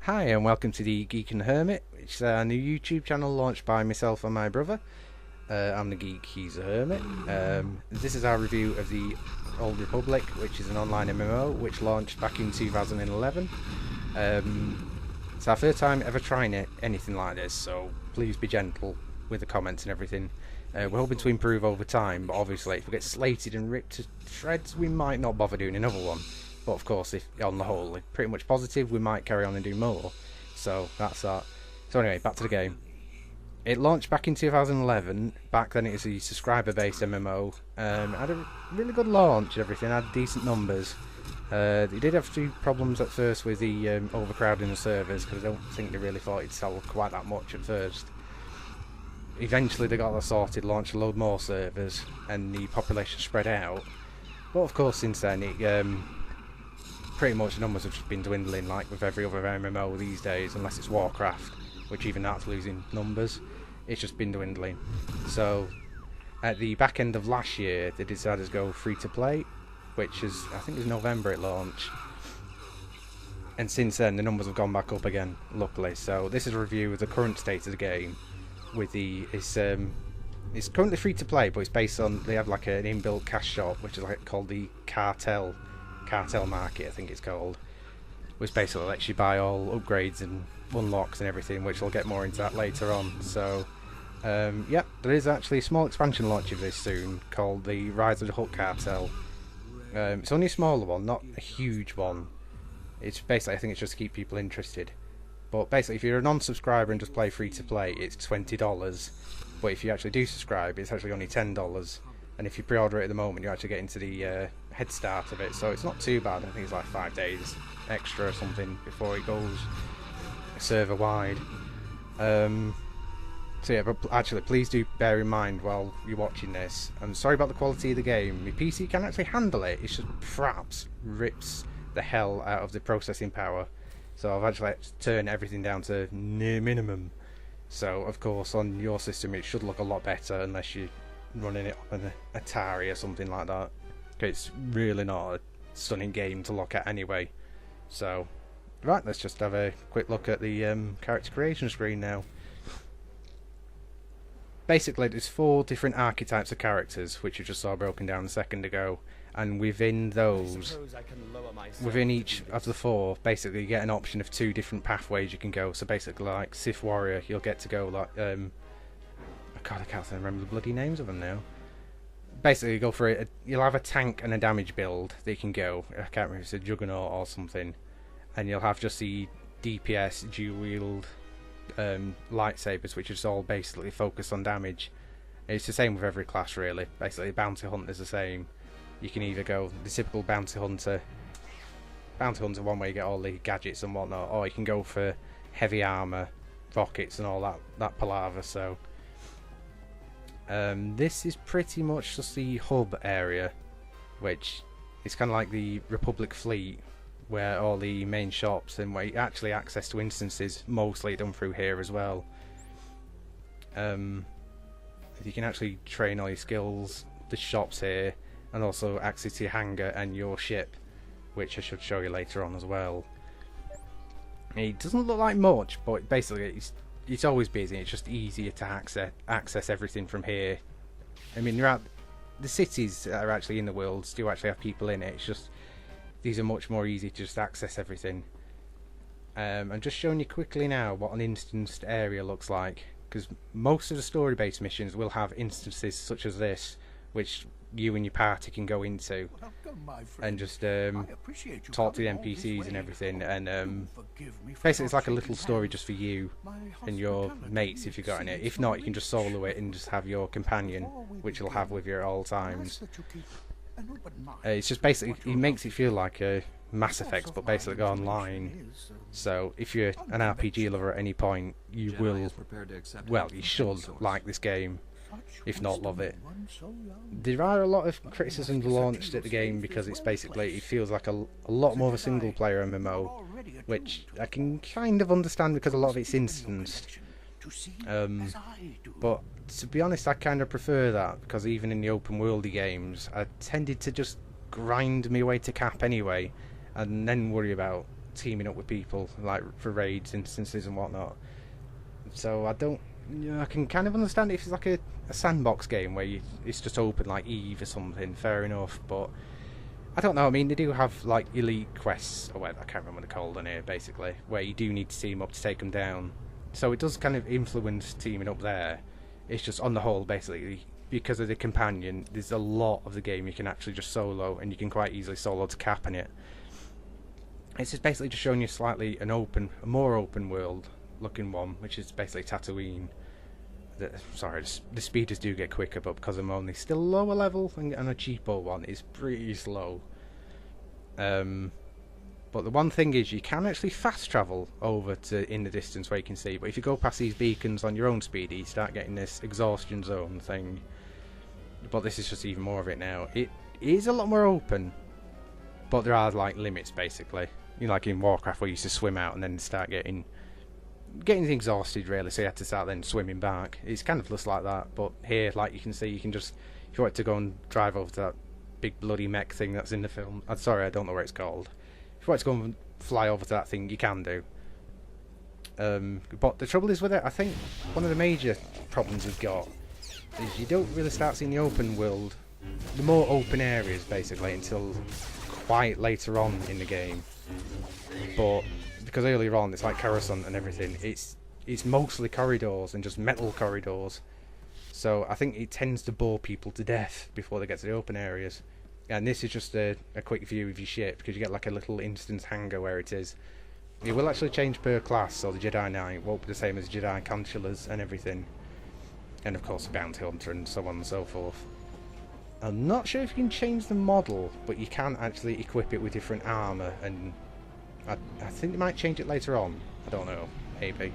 Hi and welcome to the Geek Hermit, which is a new YouTube channel launched by myself and my brother. I'm the Geek, he's a Hermit. This is our review of the Old Republic, which is an online MMO which launched back in 2011. It's our first time ever trying anything like this, so please be gentle with the comments and everything. We're hoping to improve over time, but obviously if we get slated and ripped to shreds, we might not bother doing another one. But of course, if on the whole, if pretty much positive, we might carry on and do more. So that's that. So anyway, back to the game. It launched back in 2011. Back then it was a subscriber-based MMO. Had a really good launch and everything, had decent numbers. They did have a few problems at first with the overcrowding the servers, because I don't think they really thought it'd sell quite that much at first. Eventually they got that sorted, launched a load more servers, and the population spread out. But of course since then, pretty much the numbers have just been dwindling, like with every other MMO these days, unless it's Warcraft, which even that's losing numbers. It's just been dwindling. So at the back end of last year they decided to go free to play, which is, I think it was November it launched, and since then the numbers have gone back up again, luckily. So this is a review of the current state of the game. With the it's currently free to play, but it's based on, they have like an inbuilt cash shop, which is like called the Cartel Market, I think it's called, which basically lets you buy all upgrades and unlocks and everything, which we'll get more into that later on. So yep, there is actually a small expansion launch of this soon called the Rise of the Hook Cartel. It's only a smaller one, not a huge one. It's basically, I think it's just to keep people interested. But basically if you're a non-subscriber and just play free to play, it's $20, but if you actually do subscribe, it's actually only $10. And if you pre-order it at the moment, you actually get into the head start of it, so it's not too bad. I think it's like 5 days extra or something before it goes server wide. So yeah, but actually please do bear in mind while you're watching this, I'm sorry about the quality of the game, my PC can actually handle it, it's just fraps rips the hell out of the processing power, so I've actually had to turn everything down to near minimum. So of course on your system it should look a lot better, unless you're running it on an Atari or something like that. It's really not a stunning game to look at anyway. So, right, let's just have a quick look at the character creation screen now. Basically, there's 4 different archetypes of characters, which you just saw broken down a second ago. And within those, within each of the 4, basically you get an option of 2 different pathways you can go. So basically, like Sith Warrior, you'll get to go like, God, I can't remember the bloody names of them now. Basically you go for it, you'll have a tank and a damage build that you can go, I can't remember if it's a Juggernaut or something, and you'll have just the DPS dual wield lightsabers, which is all basically focused on damage. It's the same with every class really. Basically bounty hunter's the same. You can either go the typical bounty hunter one where you get all the gadgets and whatnot, or you can go for heavy armor, rockets and all that palaver. So this is pretty much just the hub area, which is kind of like the Republic fleet, where all the main shops and where you actually access to instances mostly done through here as well. You can actually train all your skills, the shops here, and also access to your hangar and your ship, which I should show you later on as well. It doesn't look like much, but basically it's always busy. It's just easier to access everything from here. I mean, the cities that are actually in the world do actually have people in it. It's just these are much more easy to just access everything. I'm just showing you quickly now what an instanced area looks like, because most of the story-based missions will have instances such as this, which you and your party can go into and just talk to the NPCs and everything, and basically it's like a little story just for you and your mates if you've got in it. If not, you can just solo it and just have your companion, which you'll have with you at all times. It's just basically, it makes it feel like a Mass Effect, but basically online. So if you're an RPG lover at any point, you will, well, you should like this game, if not love it. There are a lot of criticisms launched at the game because it's basically, it feels like a lot more of a single player MMO, which I can kind of understand because a lot of it's instanced. But to be honest, I kind of prefer that, because even in the open worldy games I tended to just grind my way to cap anyway and then worry about teaming up with people, like for raids, instances and whatnot. So I don't, I can kind of understand if it's like a sandbox game where it's just open like Eve or something, fair enough, but I don't know. I mean, they do have like elite quests or whatever, I can't remember what they're called on here, basically, where you do need to team up to take them down. So it does kind of influence teaming up there. It's just on the whole, basically, because of the companion, there's a lot of the game you can actually just solo, and you can quite easily solo to cap in it. It's just basically just showing you slightly a more open world looking one, which is basically Tatooine. Sorry, the speeders do get quicker, but because I'm only still lower level and a cheapo one is pretty slow. But the one thing is you can actually fast travel over to in the distance where you can see, but if you go past these beacons on your own speed, you start getting this exhaustion zone thing. But this is just even more of it now. It is a lot more open, but there are like limits basically. You know, like in Warcraft where you used to swim out and then start getting exhausted really, so you had to start then swimming back. It's kind of just like that, but here, like you can see, you can just, if you want to go and drive over to that big bloody mech thing that's in the film, I'm sorry, I don't know what it's called. If you want to go and fly over to that thing, you can do. But the trouble is with it, I think one of the major problems we've got is you don't really start seeing the open world, the more open areas basically, until quite later on in the game. But because earlier on it's like Coruscant and everything, it's mostly corridors and just metal corridors. So I think it tends to bore people to death before they get to the open areas. And this is just a quick view of your ship, because you get like a little instance hangar where it is. It will actually change per class, so the Jedi Knight won't be the same as Jedi Consulas and everything. And of course the Bounty Hunter and so on and so forth. I'm not sure if you can change the model, but you can actually equip it with different armour, and I think they might change it later on. I don't know, maybe.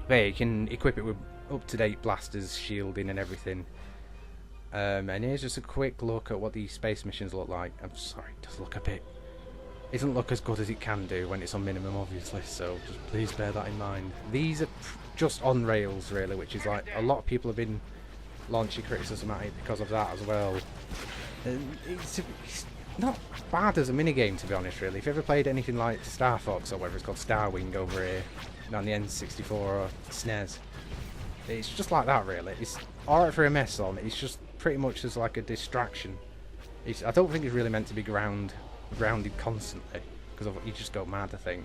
But yeah, you can equip it with up-to-date blasters, shielding and everything. And here's just a quick look at what these space missions look like. I'm sorry, it does look a bit... It doesn't look as good as it can do when it's on minimum, obviously, so just please bear that in mind. These are just on rails, really, which is like, a lot of people have been launching criticism at it because of that as well. It's not bad as a minigame, to be honest, really. If you ever played anything like Star Fox, or whatever it's called, Starwing over here, on the N64 or SNES, it's just like that, really. It's alright for a mess on, it's just pretty much as like a distraction. I don't think it's really meant to be grounded constantly, because you just go mad, I think.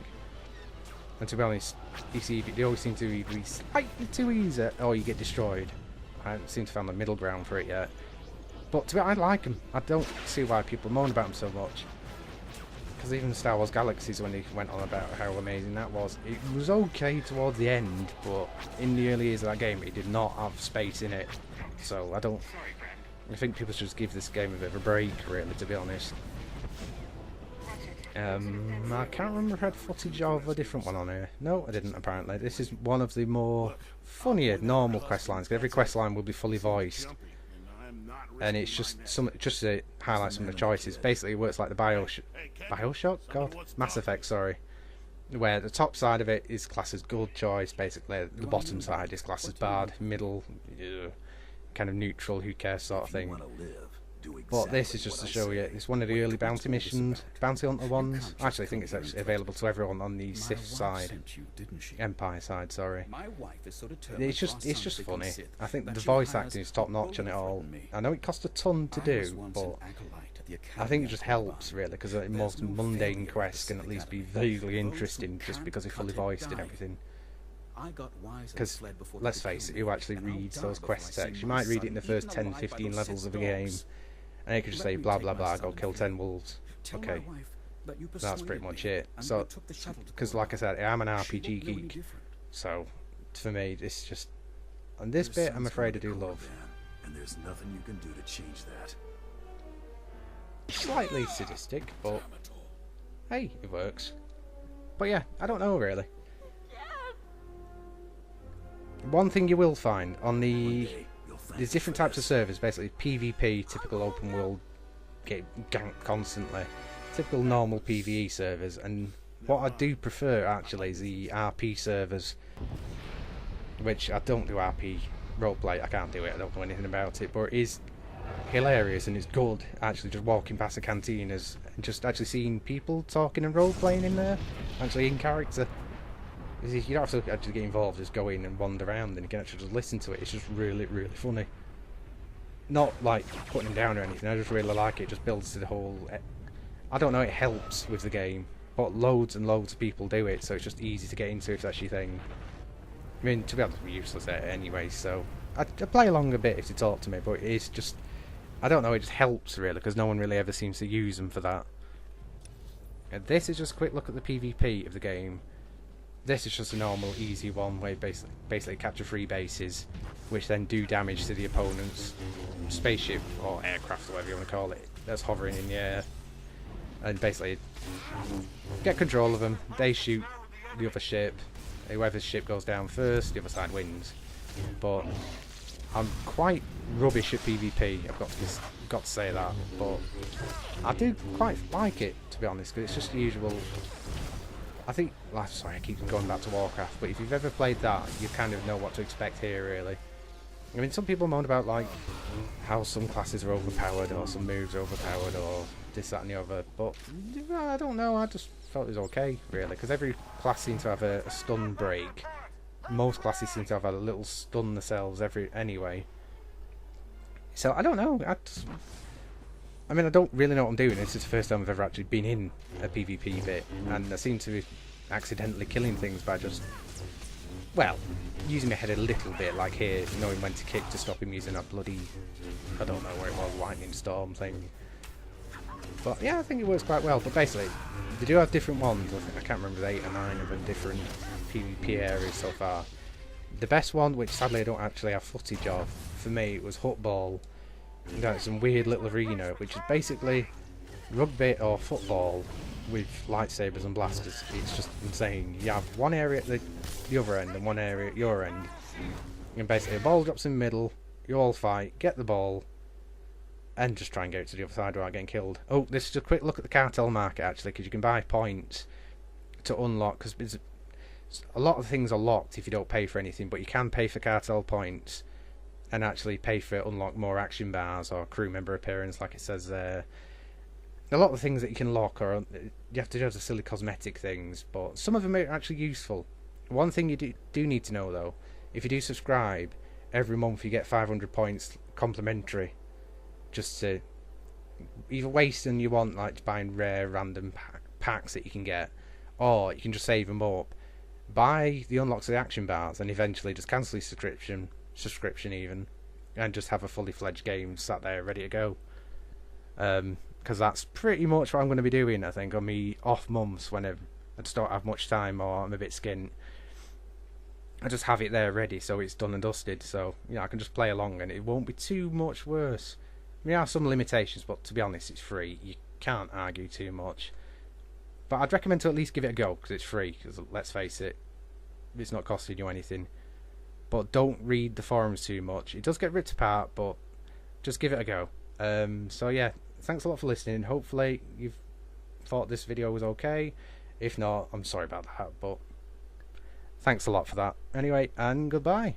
And to be honest, they always seem to be slightly too easy, or you get destroyed. I haven't seemed to find the middle ground for it yet. But to be honest, I like them. I don't see why people moan about them so much. Because even Star Wars Galaxies, when they went on about how amazing that was, it was okay towards the end, but in the early years of that game, it did not have space in it. So I think people should just give this game a bit of a break, really, to be honest. I can't remember if I had footage of a different one on here. No, I didn't, apparently. This is one of the more funnier normal quest lines. Every quest line will be fully voiced. And it's just to highlight some of the choices. Basically, it works like the Bioshock? God? Mass Effect, sorry. Where the top side of it is classed as good choice, basically. The bottom side is classed as bad. Middle, kind of neutral, who cares sort of thing. But this is just to show you, it's one of the early bounty missions, bounty hunter ones. Actually, I think it's actually available to everyone on the Sith side, Empire side. Sorry. It's just funny. I think the voice acting is top notch on it all. I know it costs a ton to do, but I think it just helps really, because a most mundane quest can at least be vaguely interesting just because it's fully voiced and everything. Because, let's face it, who actually reads those quest texts? You might read it in the first 10-15 levels of the game, and you could just say blah blah blah, go kill 10 wolves. Okay, that's pretty much it. So, because like I said, I'm an RPG geek, so for me it's just, on this bit I'm afraid I do love. And there's nothing you can do to change that. Slightly sadistic, but hey, it works. But yeah, I don't know really. One thing you will find on there's different types of servers, basically PvP, typical open world, get ganked constantly, typical normal PvE servers, and what I do prefer actually is the RP servers, which I don't do RP roleplay, I can't do it, I don't know anything about it, but it is hilarious and it's good actually just walking past the cantinas and just actually seeing people talking and role playing in there, actually in character. You don't have to actually get involved, just go in and wander around and you can actually just listen to it. It's just really, really funny. Not like putting them down or anything, I just really like it. It just builds to the whole... I don't know, it helps with the game, but loads and loads of people do it, so it's just easy to get into if that's your thing. I mean, to be honest, I'm useless at it anyway, so I play along a bit if you talk to me, but it's just... I don't know, it just helps really, because no one really ever seems to use them for that. And this is just a quick look at the PvP of the game. This is just a normal, easy one where you basically capture 3 bases, which then do damage to the opponent's spaceship, or aircraft, or whatever you want to call it, that's hovering in the air. And basically, get control of them, they shoot the other ship, whoever's ship goes down first, the other side wins. But I'm quite rubbish at PvP, I've got to say that, but I do quite like it, to be honest, because it's just the usual... I think, sorry I keep going back to Warcraft, but if you've ever played that, you kind of know what to expect here, really. I mean, some people moan about, like, how some classes are overpowered, or some moves are overpowered, or this, that and the other, but I don't know, I just felt it was okay, really, because every class seems to have a stun break. Most classes seem to have a little stun themselves anyway. So, I don't know, I mean, I don't really know what I'm doing. This is the first time I've ever actually been in a PvP bit, and I seem to be accidentally killing things by just, well, using my head a little bit, like here, knowing when to kick to stop him using that bloody, I don't know where it was, lightning storm thing. But yeah, I think it works quite well. But basically, they do have different ones. I can't remember, the 8 or 9 of them different PvP areas so far. The best one, which sadly I don't actually have footage of, for me, it was Football. That's some weird little arena, which is basically rugby or football with lightsabers and blasters. It's just insane. You have one area at the other end and one area at your end. And basically a ball drops in the middle, you all fight, get the ball, and just try and get it to the other side without getting killed. Oh, this is a quick look at the cartel market actually, because you can buy points to unlock, because a lot of things are locked if you don't pay for anything, but you can pay for cartel points and actually pay for unlock more action bars or crew member appearance, like it says there. A lot of the things that you can lock are, you have to do the silly cosmetic things, but some of them are actually useful. One thing you do need to know though, if you do subscribe, every month you get 500 points complimentary, just to either waste than you want, like buying rare random packs that you can get, or you can just save them up, buy the unlocks of the action bars, and eventually just cancel your subscription even, and just have a fully fledged game sat there ready to go. Because that's pretty much what I'm going to be doing, I think, on me off months when I just don't have much time or I'm a bit skint. I just have it there ready so it's done and dusted, so you know, I can just play along and it won't be too much worse. I mean, there are some limitations, but to be honest, it's free. You can't argue too much. But I'd recommend to at least give it a go, because it's free, because let's face it, it's not costing you anything. But don't read the forums too much. It does get ripped apart, but just give it a go. So yeah, thanks a lot for listening. Hopefully you've thought this video was okay. If not, I'm sorry about that, but thanks a lot for that. Anyway, and goodbye.